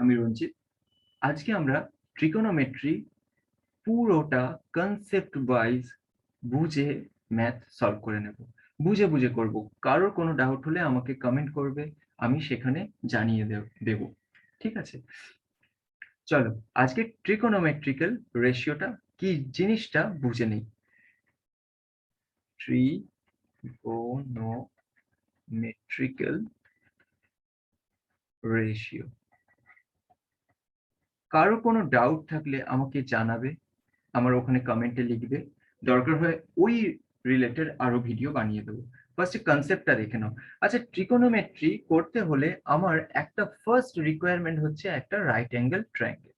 আমি রঞ্জিত। আজকে আমরা ট্রিগোনোমেট্রি পুরোটা কনসেপ্ট ওয়াইজ বুঝে ম্যাথ সলভ করে নেব। বুঝে বুঝে করব। কারোর কোনো ডাউট হলে আমাকে কমেন্ট করবে, আমি সেখানে জানিয়ে দেব। ঠিক আছে, চলো আজকে ট্রিগোনোমেট্রিক্যাল রেশিওটা কি জিনিসটা বুঝে নেই। ট্রিগোনোমেট্রিক্যাল রেশিও, কারো কোনো ডাউট থাকলে আমাকে জানাবে, আমার ওখানে কমেন্টে লিখবে, দরকার হয় ওই রিলেটেড আরো ভিডিও বানিয়ে দেবো। ফার্স্ট কনসেপ্টটা দেখে নাও। আচ্ছা, ট্রিগোনোমেট্রি করতে হলে আমার একটা ফার্স্ট রিকোয়ারমেন্ট হচ্ছে একটা right angle triangle.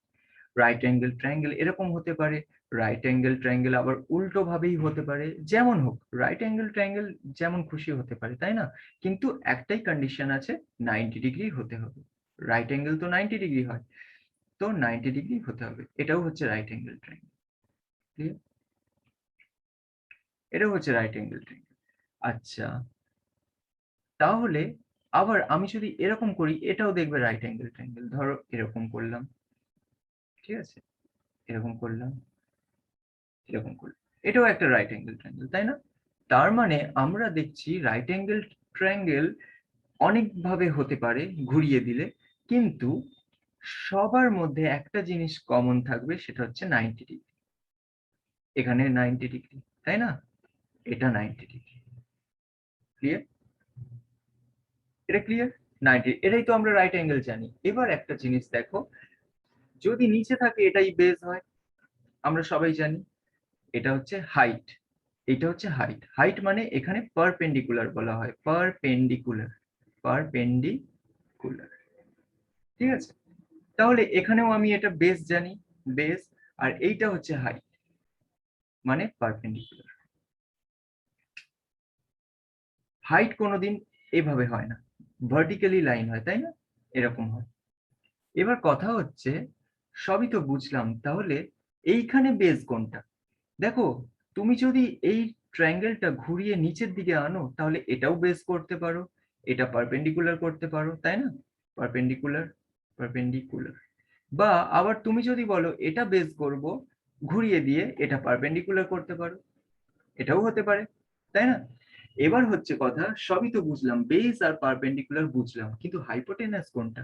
Right angle triangle এরকম হতে পারে, রাইট অ্যাঙ্গেল ট্রায়াঙ্গেল আবার উল্টো ভাবেই হতে পারে, যেমন হোক রাইট অ্যাঙ্গেল ট্রায়াঙ্গেল যেমন খুশি হতে পারে, তাই না? কিন্তু একটাই কন্ডিশন আছে, 90 ডিগ্রি হতে হবে। রাইট অ্যাঙ্গেল তো 90 ডিগ্রি হয়, তো 90 ডিগ্রি হতে হবে। এটাও হচ্ছে রাইট অ্যাঙ্গেল ট্রায়াঙ্গেল। ক্লিয়ার? এটাও হচ্ছে রাইট অ্যাঙ্গেল ট্রায়াঙ্গেল। আচ্ছা, তাহলে আবার আমি যদি এরকম করি, এটাও দেখবে রাইট অ্যাঙ্গেল ট্রায়াঙ্গেল। ধরো এরকম করলাম, ঠিক আছে? এরকম করলাম, এরকম করলাম, এটাও একটা রাইট অ্যাঙ্গেল ট্রায়াঙ্গেল, তাই না? তার মানে আমরা দেখছি রাইট অ্যাঙ্গেল ট্রায়াঙ্গেল অনেকভাবে হতে পারে ঘুরিয়ে দিলে, কিন্তু সবার মধ্যে একটা জিনিস কমন থাকবে, সেটা হচ্ছে 90 ডিগ্রি। এখানে 90 ডিগ্রি, তাই না? এটা 90 ডিগ্রি। ক্লিয়ার? এটা ক্লিয়ার? 90, এটাই তো আমরা রাইট অ্যাঙ্গেল জানি। এবার একটা জিনিস দেখো, যদি নিচে থাকে এটাই বেস হয়, আমরা সবাই জানি। এটা হচ্ছে হাইট, এটা হচ্ছে হাইট। হাইট মানে এখানে পারপেন্ডিকুলার বলা হয়, পারপেন্ডিকুলার, পারপেন্ডিকুলার। ঠিক আছে, তাহলে এখানেও আমি এটা বেস জানি, বেস। আর এইটা হচ্ছে হাইট, মানে পারপেন্ডিকুলার। হাইট কোনোদিন এভাবে হয় না, ভার্টিক্যালি লাইন হয়, তাই না? এরকম হয়। এবার কথা হচ্ছে, সবই তো বুঝলাম, তাহলে এইখানে বেস কোনটা? দেখো, তুমি যদি এই ট্রায়াঙ্গেলটা ঘুরিয়ে নিচের দিকে আনো, তাহলে এটাও বেস করতে পারো, এটা পারপেন্ডিকুলার করতে পারো, তাই না? Perpendicular, perpendicular. বা আবার তুমি যদি বলো এটা বেস করব, ঘুরিয়ে দিয়ে এটা পারপেন্ডিকুলার করতে পারো, এটাও হতে পারে, তাই না? এবার হচ্ছে কথা, সবই তো বুঝলাম, বেস আর পারপেন্ডিকুলার বুঝলাম, কিন্তু হাইপোটেনাস কোনটা?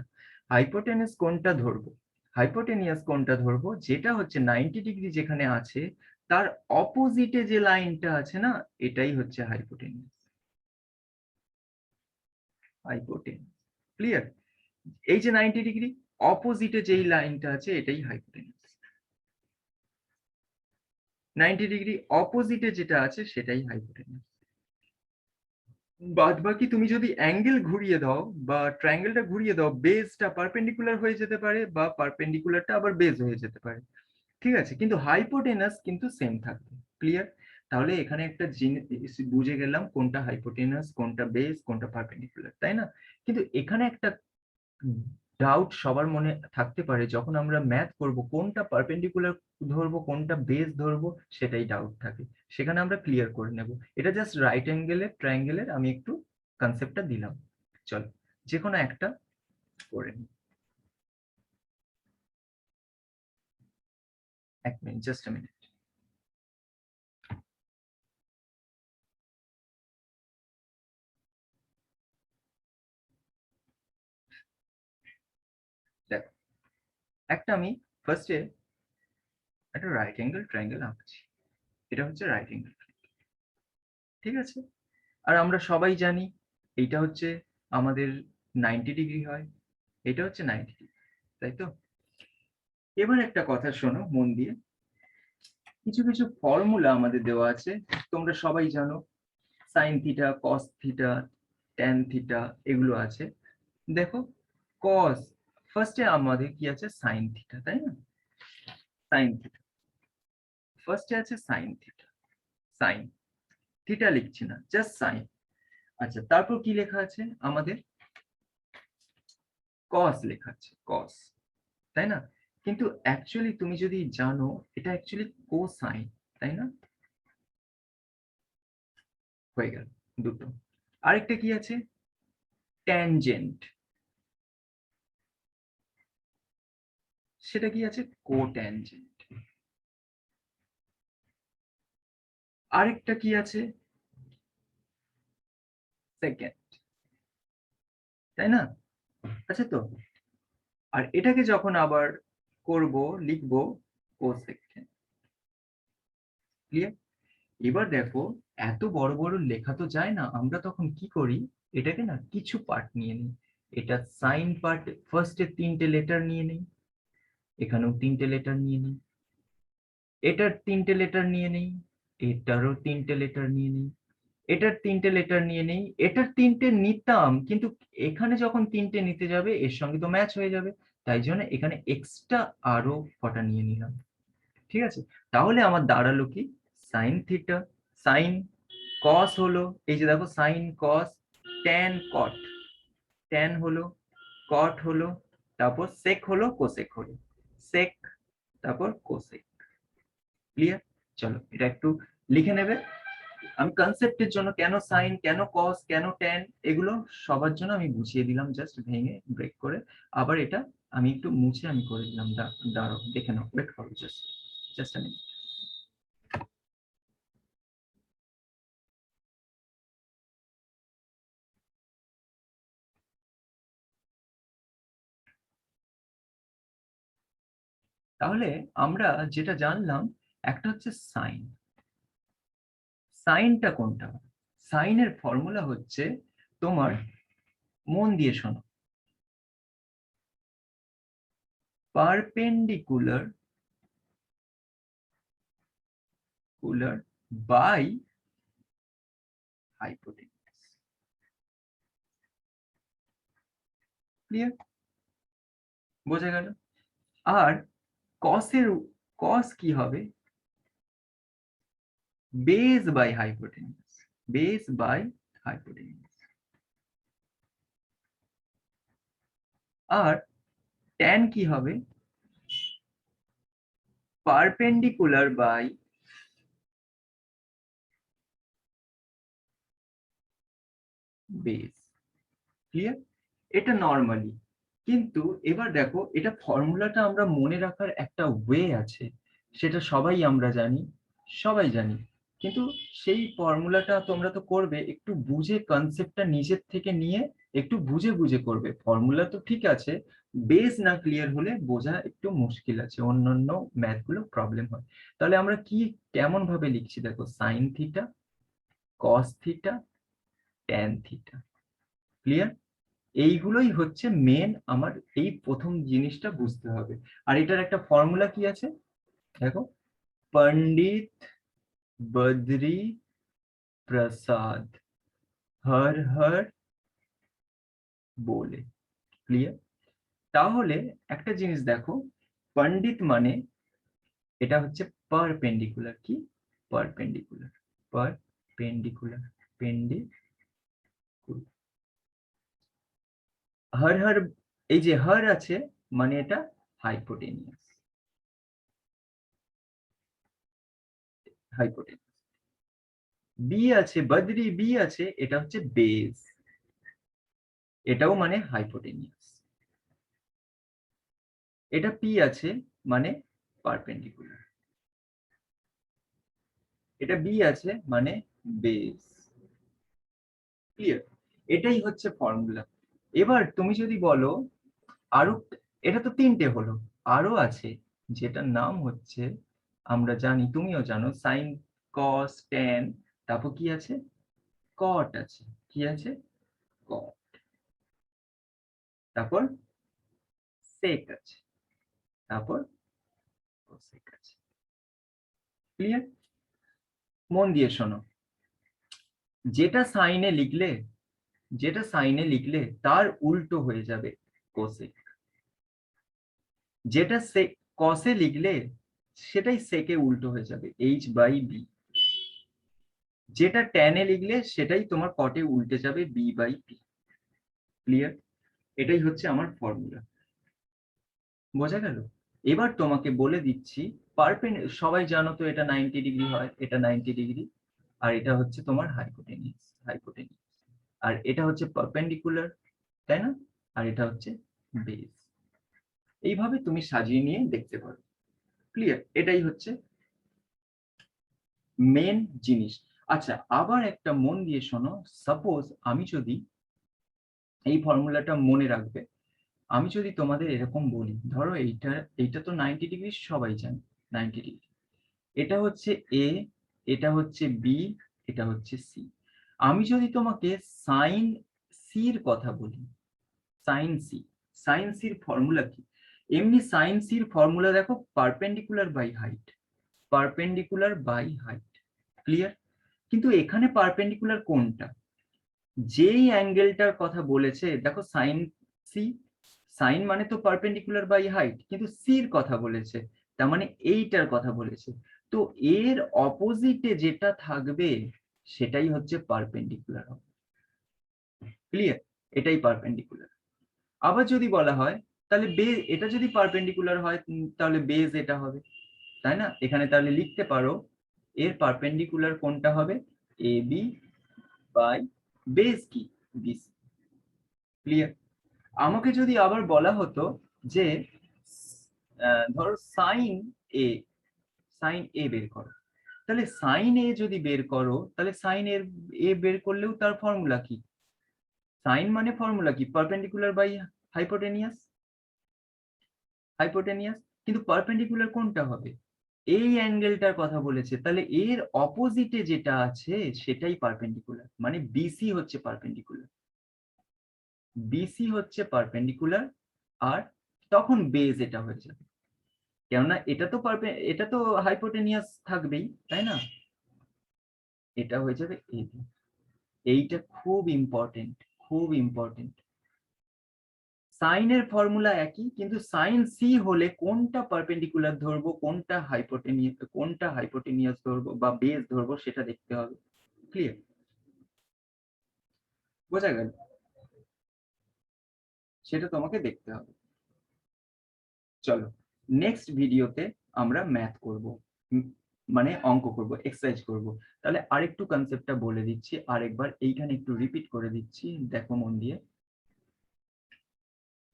হাইপোটেনাস কোনটা ধরবো? হাইপোটেনিয়াস কোনটা ধরবো? যেটা হচ্ছে 90 ডিগ্রি যেখানে আছে, তার অপোজিটে যে লাইনটা আছে না, এটাই হচ্ছে হাইপোটেনিয়াস। Hypotenuse, clear? এই যে 90 ডিগ্রি অপোজিটে যেই লাইনটা আছে, এটাই হাইপোটেনাস। 90 ডিগ্রি অপোজিটে যেটা আছে, সেটাই হাইপোটেনাস। বাদ বাকি তুমি যদি অ্যাঙ্গেল ঘুরিয়ে দাও বা ট্রায়াঙ্গেলটা ঘুরিয়ে দাও, বেসটা পারপেন্ডিকুলার হয়ে যেতে পারে বা পারপেন্ডিকুলারটা আবার বেস হয়ে যেতে পারে। ঠিক আছে, কিন্তু হাইপোটেনাস কিন্তু সেম থাকবে। ক্লিয়ার? তাহলে এখানে একটা জিনিস বুঝে গেলাম, কোনটা হাইপোটেনাস, কোনটা বেস, কোনটা পারপেন্ডিকুলার, তাই না? কিন্তু এখানে একটা ডাউট সবার মনে থাকতে পারে, যখন আমরা ম্যাথ করব কোনটা পারপেন্ডিকুলার ধরবো কোনটা বেস ধরবো, সেটাই ডাউট থাকে। সেখানে আমরা ক্লিয়ার করে নেব। এটা জাস্ট রাইট অ্যাঙ্গেলের ট্রায়াঙ্গেলের আমি একটু কনসেপ্টটা দিলাম। চল, যে কোনো একটা করে নিই। এক মিনিট, জাস্ট আ মিনিট। দেখো, একটা আমি ফার্স্টে একটা রাইট অ্যাঙ্গেল ট্রায়াঙ্গেল আঁকছি। এটা হচ্ছে রাইট অ্যাঙ্গেল, ঠিক আছে? আর আমরা সবাই জানি এইটা হচ্ছে আমাদের 90 ডিগ্রি হয়, এটা হচ্ছে 90 ডিগ্রি, তাই তো? এবার একটা কথা শোনো মন দিয়ে, কিছু কিছু ফর্মুলা আমাদের দেওয়া আছে, তোমরা সবাই জানো। Sine theta, cos theta, tan theta, এগুলো আছে। দেখো, কস, ফার্স্টে আমাদের কি আছে? সাইন থিটা, তাই না? সাইন থিটা, ফার্স্টে আছে সাইন থিটা। সাইন, থিটা লিখছি না, জাস্ট সাইন। আচ্ছা, তারপর কি লেখা আছে আমাদের? কস লেখা আছে, কস, তাই না? কিন্তু অ্যাকচুয়ালি তুমি যদি জানো, এটা অ্যাকচুয়ালি কোসাইন, তাই না? হয়ে গেল দুটো। আরেকটা কি আছে? ট্যানজেন্ট। সেটা কি আছে? কোট্যানজেন্ট। আরেকটা কি আছে? সেকেন্ড, তাই না? আছে তো? আর এটাকে যখন আবার করব, লিখব কোসেকেন্ড। ক্লিয়ার? এবার দেখো, এত বড় বড় লেখা তো যায় না, আমরা তখন কি করি, এটাকে না কিছু পার্ট নিয়ে নিই। এটা সাইন পার্ট, ফার্স্টে 3টে লেটার নিয়ে নিই, এখানেও 3টে লেটার নিয়ে নিই, এটার 3টে লেটার নিয়ে নিই, এটারও 3টে লেটার নিয়ে নিই, এটার 3টে লেটার নিয়ে নেই, এটার 3টে নিতাম, কিন্তু এখানে যখন 3টে নিতে যাবে এর সঙ্গে তো ম্যাচ হয়ে যাবে, তাই জন্য এখানে এক্সট্রা আরো কটা নিয়ে নিলাম। ঠিক আছে? তাহলে আমার দাঁড়ালো কি? সাইন থিটা, সাইন কস হলো, এই যে দেখো সাইন কস, ট্যান কট, ট্যান হলো, কট হলো, তারপর সেক হলো, কোসেক হলো, সেক, তারপর কোসেক। ক্লিয়ার? চলো এটা একটু লিখে নেবে। আমি কনসেপ্টের জন্য কেন সাইন, কেন কস, কেন ট্যান, এগুলো সবার জন্য আমি বুঝিয়ে দিলাম, জাস্ট ভেঙে ব্রেক করে। আবার এটা আমি একটু মুছে আমি করে দিলাম। দাঁড়াও, দেখে নাও, ওয়েট করো, জাস্ট জাস্ট আমি। তাহলে আমরা যেটা জানলাম, একটা হচ্ছে সাইন। সাইনটা কোনটা? সাইনের ফর্মুলা হচ্ছে তোমার, মন দিয়ে শোনো, পারপেন্ডিকুলার কুলার বাই হাইপোটেনিউস। ক্লিয়ার? বোঝা গেল? আর কসের, কস কি হবে? Base by hypotenuse, base by hypotenuse. আর ট্যান কি হবে? Perpendicular by base. ক্লিয়ার? এটা নরমালি, কিন্তু এবার দেখো, এটা ফর্মুলাটা আমরা মনে রাখার একটা ওয়ে আছে, সেটা সবাই আমরা জানি, সবাই জানি, কিন্তু সেই ফর্মুলাটা তোমরা তো করবে একটু বুঝে, কনসেপ্টটা নিজের থেকে নিয়ে একটু বুঝে বুঝে করবে। ফর্মুলা তো ঠিক আছে, বেস না ক্লিয়ার হলে বোঝা একটু মুশকিল আছে, অন্যান্য ম্যাথ গুলো প্রবলেম হয়। তাহলে আমরা কি কেমন ভাবে লিখছি দেখো, sine theta, cos theta, tan theta. Clear? এইগুলোই হচ্ছে মেন আমার, এই প্রথম জিনিসটা বুঝতে হবে। আর এটার একটা ফর্মুলা কি আছে দেখো, পণ্ডিত বদ্রী প্রসাদ হর হর বলে। ক্লিয়ার? তাহলে একটা জিনিস দেখো, পণ্ডিত মানে এটা হচ্ছে পারপেন্ডিকুলার, কি পারপেন্ডিকুলার, পারপেন্ডিকুলার, পেন্ডিকুলার। হর হর, এই যে হর আছে মানে এটা হাইপোটেনিয়াস, হাইপোটেনিয়াস। বি আছে, বদ্রি বি আছে, এটা হচ্ছে বেস, এটাও মানে হাইপোটেনিয়াস। এটা পি আছে মানে পারপেন্ডিকুলার, এটা বি আছে মানে বেস। ক্লিয়ার? এটাই হচ্ছে ফর্মুলা। এবার তুমি যদি বলো আরো, এটা তো 3টে হলো, আরো আছে, যেটার নাম হচ্ছে, আমরা জানি, তুমিও জানো, সাইন কস ট্যান, তারপর কি আছে? কট আছে। কি আছে? কট। তারপর সেক আছে, তারপর কোসেক আছে। ক্লিয়ার? মন দিয়ে শোনো, যেটা সাইনে লিখলে, যেটা সাইনে লিখলে তার উল্টো হয়ে যাবে কোসেক, যেটা কসে লিখলে সেটাই সেকে উল্টো হয়ে যাবে, এইচ বাই বি। যেটা ট্যানে লিখলে সেটাই তোমার কটে উল্টে যাবে, বি বাই পি। ক্লিয়ার? এটাই হচ্ছে আমার ফর্মুলা। বোঝা গেল? এবার তোমাকে বলে দিচ্ছি, সবাই জানো তো এটা 90 ডিগ্রি হয়, এটা 90 ডিগ্রি, আর এটা হচ্ছে তোমার হাইপোটেনিয়াস, হাইপোটেনিয়াস। আর এটা হচ্ছে পারপেন্ডিকুলার, তাই না? আর এটা হচ্ছে বেস। এইভাবে তুমি সাজিয়ে নিয়ে দেখতে পারো। ক্লিয়ার? এটাই হচ্ছে মেন জিনিস। আচ্ছা, আবার একটা মন দিয়ে শোনো, সাপোজ আমি যদি এই ফর্মুলাটা মনে রাখবে, আমি যদি তোমাদের এরকম বলি, ধরো এইটা তো 90 ডিগ্রি সবাই জানে, 90 ডিগ্রি। এটা হচ্ছে এ, এটা হচ্ছে বি, এটা হচ্ছে সি। আমি যদি তোমাকে সাইন সির কথা বলি, সাইন সি, সাইন সির ফর্মুলা কি? এমনি সাইন সির ফর্মুলা দেখো, perpendicular by height, perpendicular by height. Clear? কিন্তু এখানে পারপেন্ডিকুলার কোনটা? যেই অ্যাঙ্গেলটার কথা বলেছে, দেখো সাইন সি, সাইন মানে তো পারপেন্ডিকুলার বাই হাইট, কিন্তু সির কথা বলেছে, তার মানে এইটার কথা বলেছে। তো এর অপোজিটে যেটা থাকবে সেটাই হচ্ছে পারপেন্ডিকুলার হবে। ক্লিয়ার? এটাই পারপেন্ডিকুলার। আবার যদি বলা হয় তাহলে বেজ, এটা যদি পারপেন্ডিকুলার হয় তাহলে বেজ এটা হবে, তাই না? এখানে তাহলে লিখতে পারো এর পারপেন্ডিকুলার কোনটা হবে? এ বি বাই বেজ কি? বিসি। ক্লিয়ার? আমাকে যদি আবার বলা হতো যে ধরো সাইন এ, সাইন এ বের করো, তাহলে সাইন এ যদি বের করো, তাহলে সাইন এর এ বের করলেও তার ফর্মুলা কি? সাইন মানে ফর্মুলা কি? Perpendicular by hypotenuse, hypotenuse. কিন্তু পারপেন্ডিকুলার কোনটা হবে? এই অ্যাঙ্গেলটার কথা বলেছে, তাহলে এর অপোজিটে যেটা আছে সেটাই পারপেন্ডিকুলার, মানে বিসি হচ্ছে পারপেন্ডিকুলার, বিসি হচ্ছে পারপেন্ডিকুলার। আর তখন বেজ এটা হয়ে যাবে, কেননা এটা তো হাইপোটেনিয়াস থাকবেই, তাই না? এটা হয়ে যাবে এবি। এইটা খুব ইম্পর্টেন্ট, খুব ইম্পর্টেন্ট। সাইনের ফর্মুলা একই, কিন্তু সাইন সি হলে কোনটা পারপেন্ডিকুলার ধরবো, কোনটা হাইপোটেনিয়াস ধরবো বা বেস ধরবো সেটা দেখতে হবে। ক্লিয়ার? বোঝা গেল? সেটা তোমাকে দেখতে হবে। চলো, নেক্সট ভিডিওতে আমরা ম্যাথ করব, মানে অঙ্ক করব, এক্সারসাইজ করব। তাহলে আরেকটু কনসেপ্টটা বলে দিচ্ছি, আরেকবার এইখানে একটু রিপিট করে দিচ্ছি, দেখো মন দিয়ে,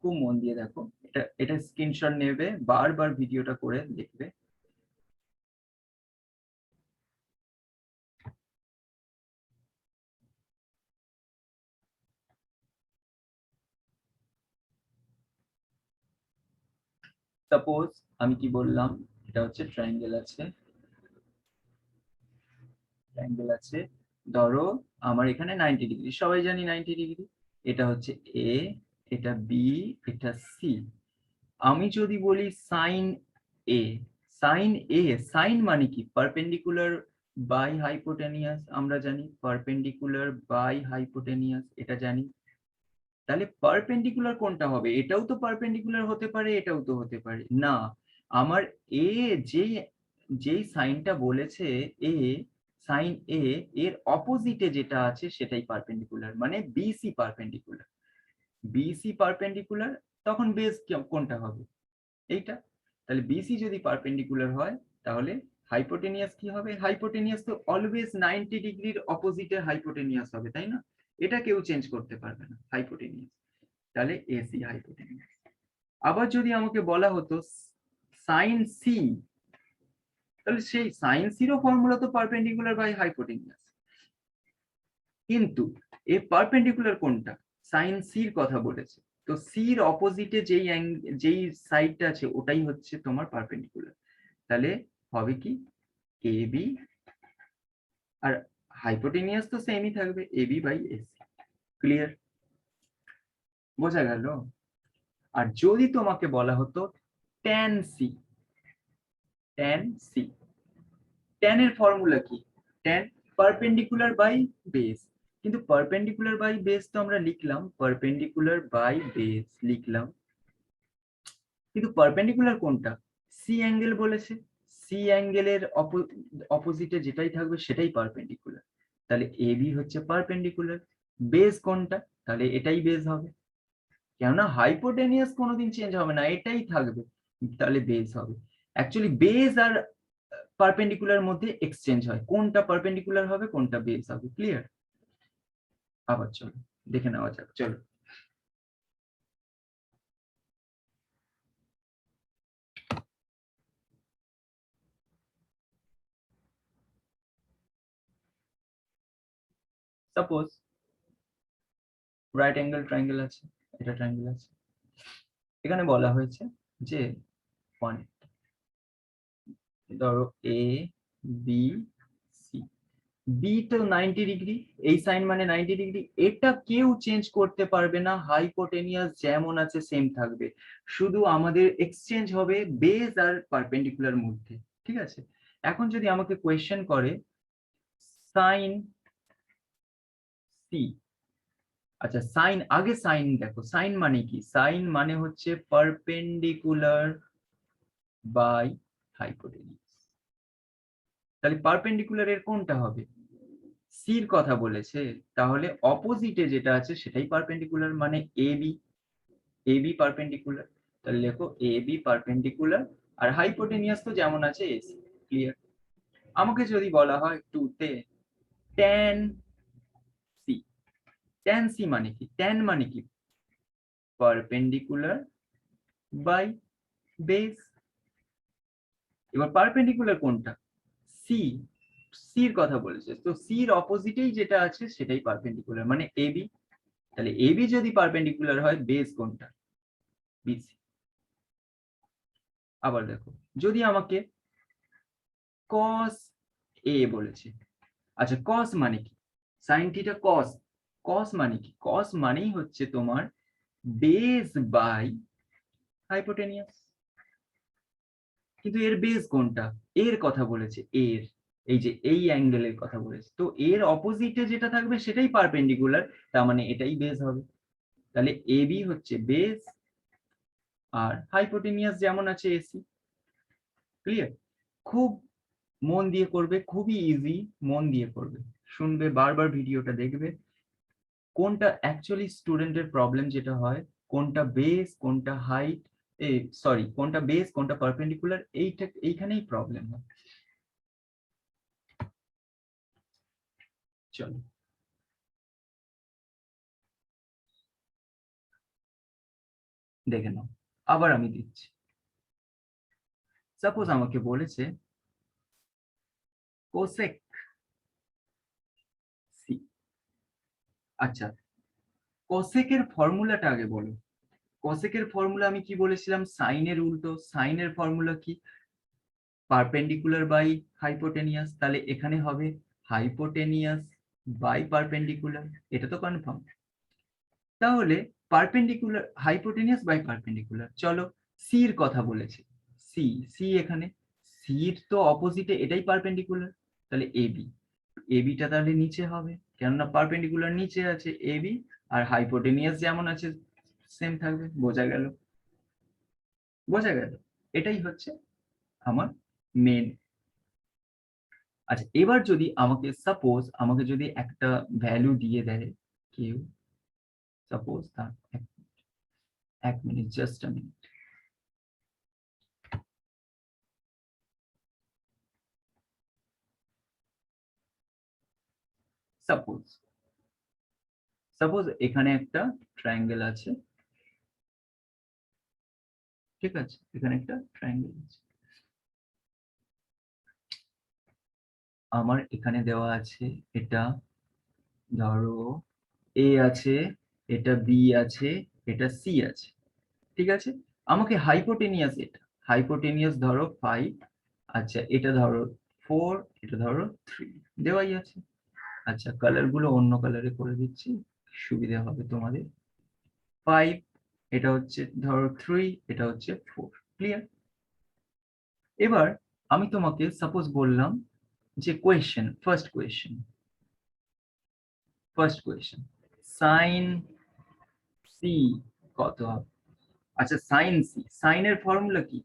খুব মন দিয়ে দেখো। এটা স্ক্রিনশট নেবে, বারবার ভিডিওটা করে দেখবে। সাপোজ আমি কি বললাম, এটা হচ্ছে ট্রায়াঙ্গেল আছে, ট্রায়াঙ্গেল আছে, ধরো আমার এখানে 90 ডিগ্রি, সবাই জানি 90 ডিগ্রি। এটা হচ্ছে এ, এটা বি, এটা সি। আমি যদি বলি সাইন এ, সাইন এ, সাইন মানে কি? পারপেন্ডিকুলার বাই হাইপোটেনিয়াস, আমরা জানি পারপেন্ডিকুলার বাই হাইপোটেনিয়াস, এটা জানি। তাহলে পারপেন্ডিকুলার কোনটা হবে? এটাও তো পারপেন্ডিকুলার হতে পারে, এটাও তো হতে পারে না। আমার এ, যেই যেই সাইনটা বলেছে এ, সাইন এ, এর অপোজিটে যেটা আছে সেটাই পারপেন্ডিকুলার, মানে বিসি পারপেন্ডিকুলার, বিসি পারপেন্ডিকুলার। তখন বেস কোনটা হবে? এইটা। তাহলে বিসি যদি পারপেন্ডিকুলার হয় তাহলে হাইপোটেনিয়াস কি হবে? হাইপোটেনিয়াস তো অলওয়েজ 90 ডিগ্রির অপোজিটে হাইপোটেনিয়াস হবে, তাই না? এটা কেউ চেঞ্জ করতে পারবে না, হাইপোটেনিয়াস। তাহলে এসি হাইপোটেনিয়াস। আবার যদি আমাকে বলা হতো সাইন সি, তাহলে সেই সাইন সিরও ফর্মুলা তো পারপেন্ডিকুলার বাই হাইপোটেনিয়াস, কিন্তু এ পারপেন্ডিকুলার কোনটা? সাইন সির কথা বলেছে, তো সির অপোজিটে যেই সাইডটা আছে ওটাই হচ্ছে তোমার পারপেন্ডিকুলার। তাহলে হবে কি? এ বি, আর হাইপোটেনিয়াস তো সেমই থাকবে, A B by AC. Clear? বোঝা গেল? আর যদি তোমাকে বলা হতো tan C, tan C, tan এর ফর্মুলা কি? ট্যান পারপেন্ডিকুলার বাই বেস, কিন্তু পারপেন্ডিকুলার বাই বেস তো আমরা লিখলাম, পারপেন্ডিকুলার বাই বেস লিখলাম, কিন্তু পারপেন্ডিকুলার কোনটা? সি অ্যাঙ্গেল বলেছে, সি অ্যাঙ্গেলের অপোজিটে যেটাই থাকবে সেটাই পারপেন্ডিকুলার। তাহলে এ বি হচ্ছে পারপেন্ডিকুলার। বেস কোনটা? তাহলে এটাই বেস হবে, কেননা হাইপোটেনিয়াস কোনোদিন চেঞ্জ হবে না, এটাই থাকবে, তাহলে বেস হবে। অ্যাকচুয়ালি বেস আর পারপেন্ডিকুলার মধ্যে এক্সচেঞ্জ হয়, কোনটা পারপেন্ডিকুলার হবে কোনটা বেস হবে। ক্লিয়ার? আবার চলো দেখে নেওয়া যাক, চলো। সাপোজ রাইট অ্যাঙ্গেল ট্রায়াঙ্গেল আছে, এটা ট্রায়াঙ্গেল আছে, এখানে বলা হয়েছে যে পয়েন্ট ধরো এ বি সি, বি তো 90 ডিগ্রি, এই সাইন মানে 90 ডিগ্রি, এটা কেউ চেঞ্জ করতে পারবে না, হাইপোটেনিয়াস যেমন আছে সেম থাকবে, শুধু আমাদের এক্সচেঞ্জ হবে বেস আর পারপেন্ডিকুলার মধ্যে, ঠিক আছে। এখন যদি আমাকে কোয়েশ্চেন করে সাইন সি, আচ্ছা সাইন, আগে সাইন দেখো, সাইন মানে কি, সাইন মানে হচ্ছে পারপেন্ডিকুলার বাই হাইপোটেনিয়াস, তাহলে পারপেন্ডিকুলার এর কোনটা হবে, সির কথা বলেছে, তাহলে অপোজিটে যেটা আছে সেটাই পারপেন্ডিকুলার, মানে এবি, এবি পারপেন্ডিকুলার, তাহলে লেখো এবি পারপেন্ডিকুলার, আর হাইপোটেনিয়াস তো যেমন আছে এসি, ক্লিয়ার। আমাকে যদি বলা হয় 2 তে tan সি, tan সি মানে কি, tan মানে কি পারপেন্ডিকুলার বাই বেস, এবার পারপেন্ডিকুলার কোনটা, সি, সির কথা বলেছে, তো সির অপোজিটেই যেটা আছে সেটাই পারপেন্ডিকুলার, মানে এবি, তাহলে এবি যদি পারপেন্ডিকুলার হয় বেস কোনটা, বিসি। আবার দেখো যদি আমাকে cos a বলেছে, আচ্ছা cos মানে কি, sin থিটা cos, cos মানে কি, cos মানেই হচ্ছে তোমার বেস বাই হাইপোটেনিয়াস, কিন্তু এর বেস কোনটা, এর কথা বলেছে, এর এই যে এই অ্যাঙ্গেলের কথা বলেছে, তো এর অপোজিটে যেটা থাকবে সেটাই পারপেন্ডিকুলার, তার মানে এটাই বেস হবে, তাহলে এবি হচ্ছে বেস আর হাইপোটেনিয়াস যেমন আছে এসি, ক্লিয়ার। খুব মন দিয়ে করবে, খুবই ইজি, মন দিয়ে করবে, শুনবে, বারবার ভিডিওটা দেখবে, কোনটা অ্যাকচুয়ালি স্টুডেন্টের প্রবলেম যেটা হয়, কোনটা বেস কোনটা হাইট, সরি কোনটা বেস কোনটা পারপেন্ডিকুলার, এইখানেই প্রবলেম হয়। চলো দেখে নাও, আবার আমি দিচ্ছি, সাপোজ আমাকে বলেছে কোসেক সি, আচ্ছা কোসেকের ফর্মুলাটা আগে বলো, কোসেকের ফর্মুলা আমি কি বলেছিলাম, সাইনের উল্টো, সাইনের ফর্মুলা কি, পারপেন্ডিকুলার বাই হাইপোটেনিয়াস, তাহলে এখানে হবে হাইপোটেনিয়াস বাই পারপেন্ডিকুলার, এটা তো কনফার্ম, তাহলে পারপেন্ডিকুলার হাইপোটেনিয়াস বাই পারপেন্ডিকুলার, চলো সির কথা বলেছে, সি, সি এখানে, সির তো অপোজিটে এটাই পারপেন্ডিকুলার, তাহলে এবি, এবিটা তাহলে নিচে হবে, কেননা পারপেন্ডিকুলার নিচে আছে এবি, আর হাইপোটেনিয়াস যেমন আছে সেম থাকবে, বোঝা গেল, বোঝা গেল, এটাই হচ্ছে আমার মেন। আচ্ছা এবার যদি আমাকে সাপোজ আমাকে যদি একটা ভ্যালু দিয়ে দেয় কেউ, সাপোজ তার এক minute, just a minute, suppose suppose এখানে একটা ট্রায়াঙ্গেল আছে, ঠিক আছে, এখানে একটা ট্রায়াঙ্গেল আছে, আমার এখানে দেওয়া আছে এটা ধরো এ আছে, এটা বি আছে, এটা সি আছে, ঠিক আছে, আমাকে হাইপোটেনিয়াস, এটা হাইপোটেনিয়াস ধরো 5, আচ্ছা এটা ধরো 4, এটা ধরো 3, দেওয়াই আছে, আচ্ছা কালার গুলো অন্য কালারে করে দিচ্ছি, সুবিধা হবে তোমাদের, 5, এটা হচ্ছে ধরো 3, এটা হচ্ছে 4, ক্লিয়ার। এবার আমি তোমাকে সাপোজ বললাম যে question, first question sine C কত হবে, আচ্ছা সাইন সি, সাইনের ফর্মুলা কি,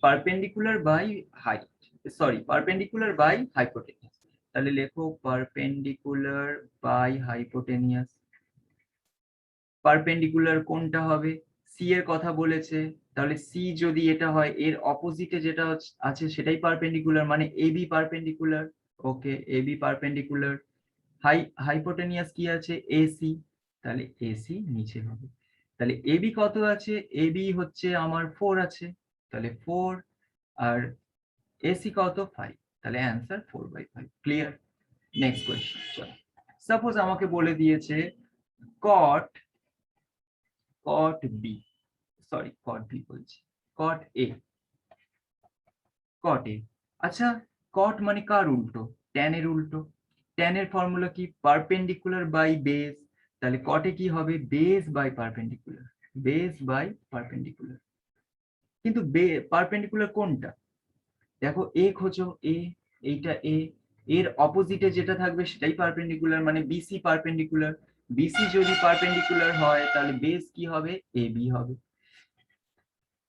perpendicular by height, sorry perpendicular by hypotenuse, তাহলে লেখো পারপেন্ডিকুলার বাই হাইপোটেনিয়াস, পারপেন্ডিকুলার কোনটা হবে, সি এর কথা বলেছে, তাহলে সি যদি এটা হয় এর অপোজিটে যেটা আছে সেটাই পারপেন্ডিকুলার, মানে এবি পারপেন্ডিকুলার, ওকে এবি পারপেন্ডিকুলার, হাইপোটেনিয়াস কি আছে এসি, তাহলে এসি নিচে হবে, তাহলে এবি কত আছে, এবি হচ্ছে আমার 4 আছে, তাহলে 4, আর এসি কত 5, তাহলে অ্যান্সার 4/5, ক্লিয়ার। নেক্সট কোয়েশ্চেন, চলো সাপোজ আমাকে বলে দিয়েছে cot b, sorry cot b বলছি, cot a, cot a। আচ্ছা, cot মানে কার উল্টো? tan এর উল্টো। tan এর ফর্মুলা কি? Perpendicular by base. তাহলে cot এ কি হবে? Base by perpendicular, base by perpendicular. কিন্তু পারপেন্ডিকুলার কোনটা? দেখো এ খোঁজো, এ, এইটা এ, এর অপোজিটে যেটা থাকবে সেটাই পারপেন্ডিকুলার, মানে বিসি পারপেন্ডিকুলার। বিসি যদি পারপেন্ডিকুলার হয় তাহলে বেস কি হবে? এ বি হবে।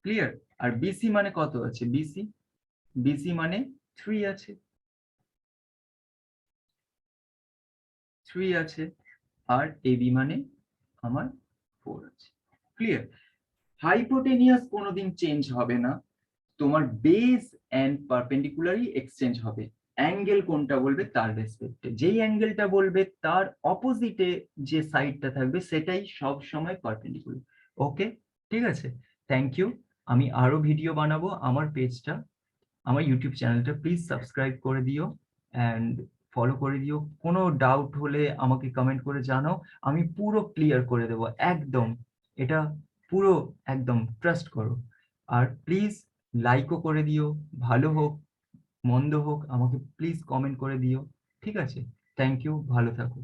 ক্লিয়ার? আর বিসি মানে কত আছে? বিসি, বিসি মানে 3 আছে, 3 আছে। আর এবি মানে আমার 4 আছে। ক্লিয়ার? হাইপোটেনিয়াস কোনোদিন চেঞ্জ হবে না, তোমার বেস এন্ড পারপেন্ডিকুলারই এক্সচেঞ্জ হবে। অ্যাঙ্গেল কোনটা বলবে তার রেসপেক্টে, যেই অ্যাঙ্গেলটা বলবে তার অপোজিটে যে সাইডটা থাকবে সেটাই সব সময় পারপেন্ডিকুলার। ওকে, ঠিক আছে, থ্যাংক ইউ। আমি আরো ভিডিও বানাবো, আমার পেজটা, আমার ইউটিউব চ্যানেলটা প্লিজ সাবস্ক্রাইব করে দিও এন্ড ফলো করে দিও। কোনো ডাউট হলে আমাকে কমেন্ট করে জানাও, আমি পুরো ক্লিয়ার করে দেবো একদম, এটা পুরো একদম ট্রাস্ট করো। আর প্লিজ লাইকও করে দিও, ভালো হোক মন্দ হোক আমাকে প্লিজ কমেন্ট করে দিও। ঠিক আছে, থ্যাংক ইউ, ভালো থাকো।